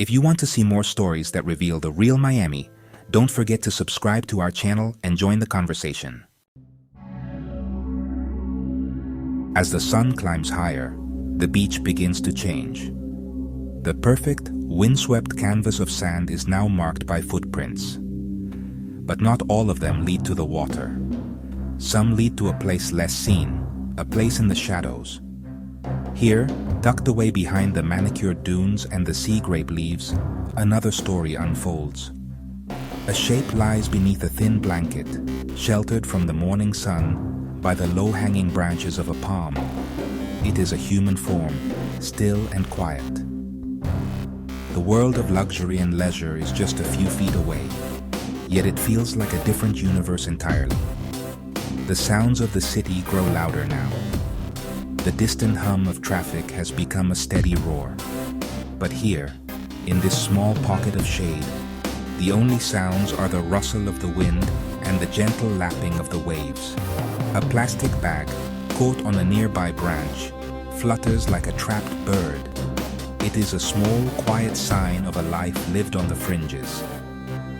If you want to see more stories that reveal the real Miami, don't forget to subscribe to our channel and join the conversation. As the sun climbs higher, the beach begins to change. The perfect, windswept canvas of sand is now marked by footprints. But not all of them lead to the water. Some lead to a place less seen, a place in the shadows. Here, tucked away behind the manicured dunes and the sea grape leaves, another story unfolds. A shape lies beneath a thin blanket, sheltered from the morning sun by the low-hanging branches of a palm. It is a human form, still and quiet. The world of luxury and leisure is just a few feet away, yet it feels like a different universe entirely. The sounds of the city grow louder now. The distant hum of traffic has become a steady roar. But here, in this small pocket of shade, the only sounds are the rustle of the wind and the gentle lapping of the waves. A plastic bag, caught on a nearby branch, flutters like a trapped bird. It is a small, quiet sign of a life lived on the fringes.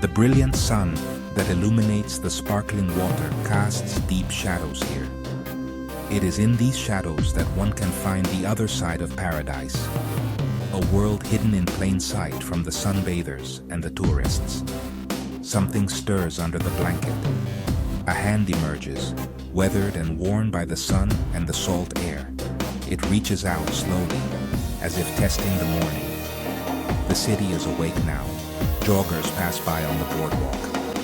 The brilliant sun that illuminates the sparkling water casts deep shadows here. It is in these shadows that one can find the other side of paradise, a world hidden in plain sight from the sunbathers and the tourists. Something stirs under the blanket. A hand emerges, weathered and worn by the sun and the salt air. It reaches out slowly, as if testing the morning. The city is awake now. Joggers pass by on the boardwalk,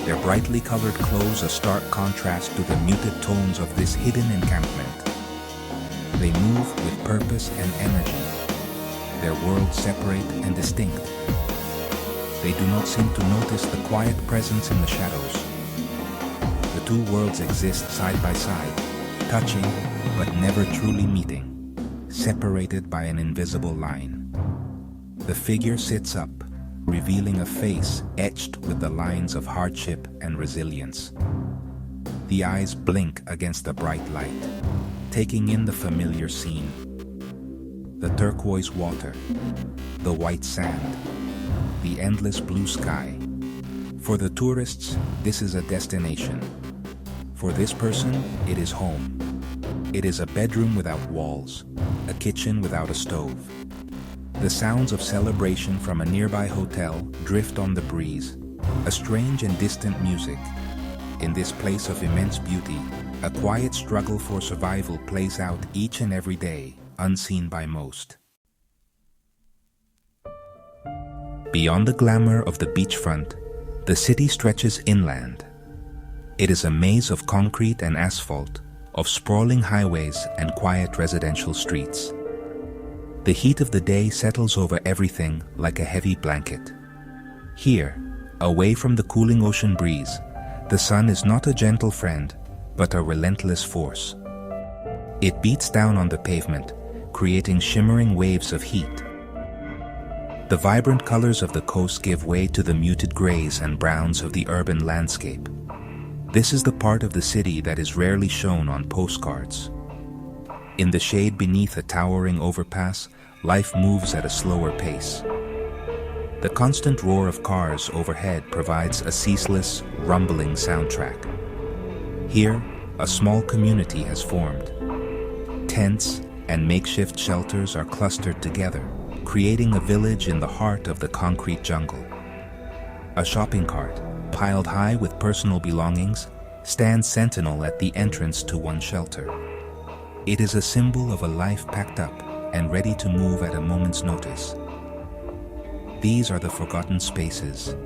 their brightly colored clothes a stark contrast to the muted tones of this hidden encampment. They move with purpose and energy, their worlds separate and distinct. They do not seem to notice the quiet presence in the shadows. The two worlds exist side by side, touching but never truly meeting, separated by an invisible line. The figure sits up, revealing a face etched with the lines of hardship and resilience. The eyes blink against the bright light, taking in the familiar scene. The turquoise water, the white sand, the endless blue sky. For the tourists, this is a destination. For this person, it is home. It is a bedroom without walls, a kitchen without a stove. The sounds of celebration from a nearby hotel drift on the breeze, a strange and distant music. In this place of immense beauty, a quiet struggle for survival plays out each and every day, unseen by most. Beyond the glamour of the beachfront, the city stretches inland. It is a maze of concrete and asphalt, of sprawling highways and quiet residential streets. The heat of the day settles over everything like a heavy blanket. Here, away from the cooling ocean breeze, the sun is not a gentle friend, but a relentless force. It beats down on the pavement, creating shimmering waves of heat. The vibrant colors of the coast give way to the muted grays and browns of the urban landscape. This is the part of the city that is rarely shown on postcards. In the shade beneath a towering overpass, life moves at a slower pace. The constant roar of cars overhead provides a ceaseless, rumbling soundtrack. Here, a small community has formed. Tents and makeshift shelters are clustered together, creating a village in the heart of the concrete jungle. A shopping cart, piled high with personal belongings, stands sentinel at the entrance to one shelter. It is a symbol of a life packed up and ready to move at a moment's notice. These are the forgotten spaces,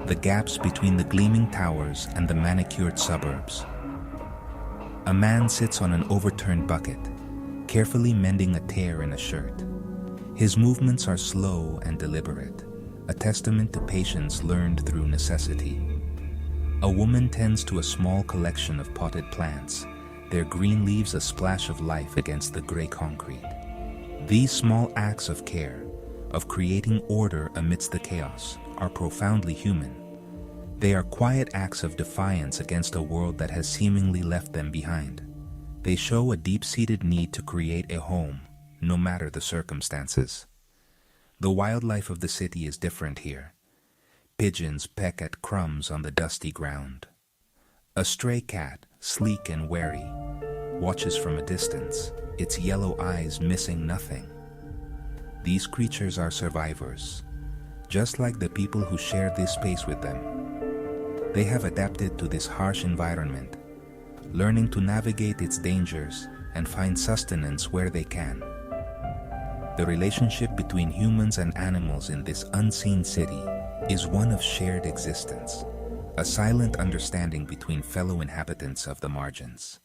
the gaps between the gleaming towers and the manicured suburbs. A man sits on an overturned bucket, carefully mending a tear in a shirt. His movements are slow and deliberate, a testament to patience learned through necessity. A woman tends to a small collection of potted plants, their green leaves a splash of life against the gray concrete. These small acts of care, of creating order amidst the chaos, are profoundly human. They are quiet acts of defiance against a world that has seemingly left them behind. They show a deep-seated need to create a home, no matter the circumstances. The wildlife of the city is different here. Pigeons peck at crumbs on the dusty ground. A stray cat, sleek and wary, watches from a distance, its yellow eyes missing nothing. These creatures are survivors, just like the people who share this space with them. They have adapted to this harsh environment, learning to navigate its dangers and find sustenance where they can. The relationship between humans and animals in this unseen city is one of shared existence, a silent understanding between fellow inhabitants of the margins.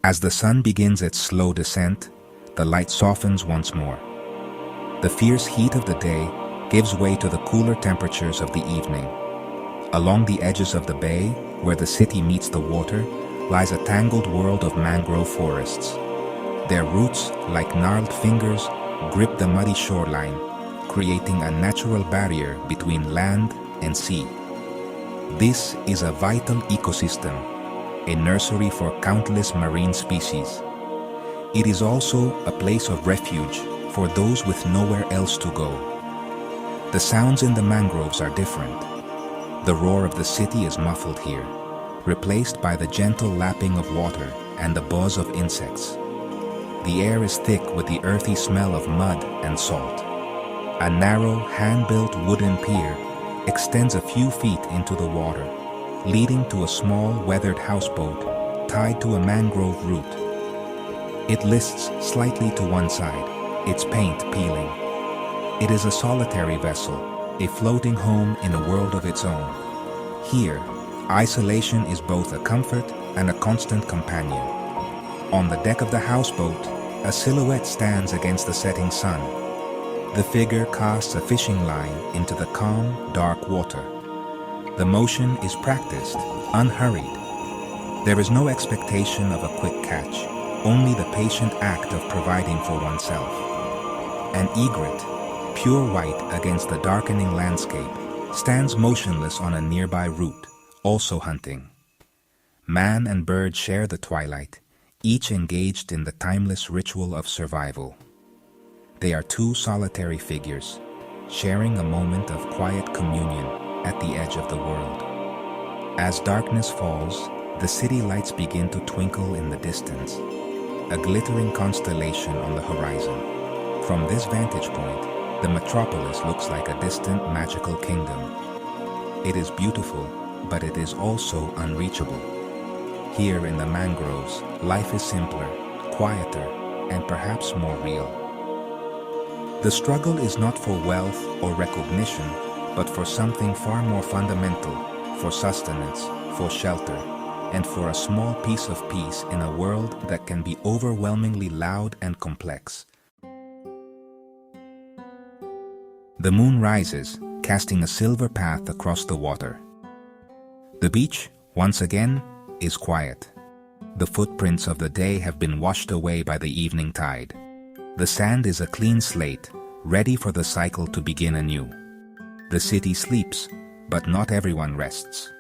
As the sun begins its slow descent, the light softens once more. The fierce heat of the day gives way to the cooler temperatures of the evening. Along the edges of the bay, where the city meets the water, lies a tangled world of mangrove forests. Their roots, like gnarled fingers, grip the muddy shoreline, creating a natural barrier between land and sea. This is a vital ecosystem, a nursery for countless marine species. It is also a place of refuge for those with nowhere else to go. The sounds in the mangroves are different. The roar of the city is muffled here, replaced by the gentle lapping of water and the buzz of insects. The air is thick with the earthy smell of mud and salt. A narrow, hand-built wooden pier extends a few feet into the water, leading to a small, weathered houseboat tied to a mangrove root. It lists slightly to one side, its paint peeling. It is a solitary vessel, a floating home in a world of its own. Here, isolation is both a comfort and a constant companion. On the deck of the houseboat, a silhouette stands against the setting sun. The figure casts a fishing line into the calm, dark water. The motion is practiced, unhurried. There is no expectation of a quick catch, only the patient act of providing for oneself. An egret, pure white against the darkening landscape, stands motionless on a nearby root, also hunting. Man and bird share the twilight, each engaged in the timeless ritual of survival. They are two solitary figures, sharing a moment of quiet communion at the edge of the world. As darkness falls, the city lights begin to twinkle in the distance, a glittering constellation on the horizon. From this vantage point, the metropolis looks like a distant magical kingdom. It is beautiful, but it is also unreachable. Here in the mangroves, life is simpler, quieter, and perhaps more real. The struggle is not for wealth or recognition, but for something far more fundamental, for sustenance, for shelter, and for a small piece of peace in a world that can be overwhelmingly loud and complex. The moon rises, casting a silver path across the water. The beach, once again, is quiet. The footprints of the day have been washed away by the evening tide. The sand is a clean slate, ready for the cycle to begin anew. The city sleeps, but not everyone rests.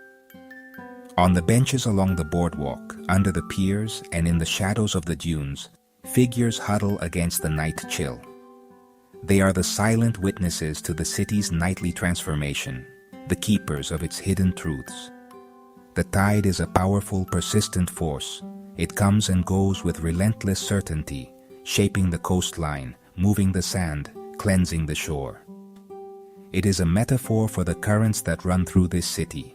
On the benches along the boardwalk, under the piers, and in the shadows of the dunes, figures huddle against the night chill. They are the silent witnesses to the city's nightly transformation, the keepers of its hidden truths. The tide is a powerful, persistent force. It comes and goes with relentless certainty, shaping the coastline, moving the sand, cleansing the shore. It is a metaphor for the currents that run through this city.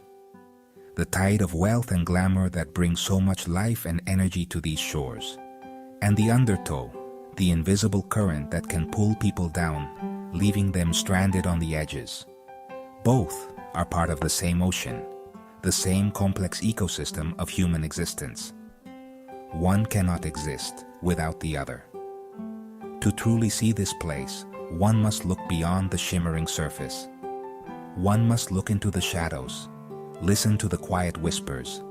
The tide of wealth and glamour that brings so much life and energy to these shores. And the undertow, the invisible current that can pull people down, leaving them stranded on the edges. Both are part of the same ocean, the same complex ecosystem of human existence. One cannot exist without the other. To truly see this place, one must look beyond the shimmering surface. One must look into the shadows, listen to the quiet whispers,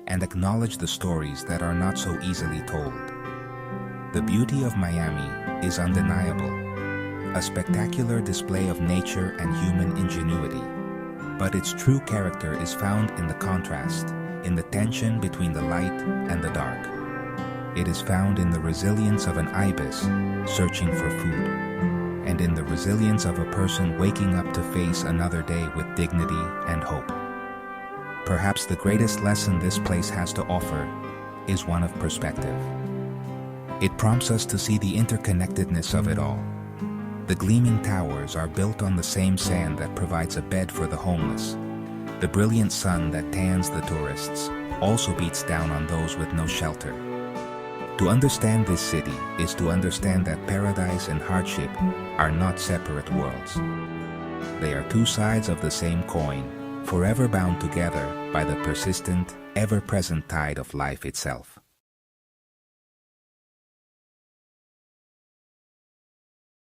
and acknowledge the stories that are not so easily told. The beauty of Miami is undeniable, a spectacular display of nature and human ingenuity. But its true character is found in the contrast, in the tension between the light and the dark. It is found in the resilience of an ibis searching for food, and in the resilience of a person waking up to face another day with dignity and hope. Perhaps the greatest lesson this place has to offer is one of perspective. It prompts us to see the interconnectedness of it all. The gleaming towers are built on the same sand that provides a bed for the homeless. The brilliant sun that tans the tourists also beats down on those with no shelter. To understand this city is to understand that paradise and hardship are not separate worlds. They are two sides of the same coin, forever bound together by the persistent, ever-present tide of life itself.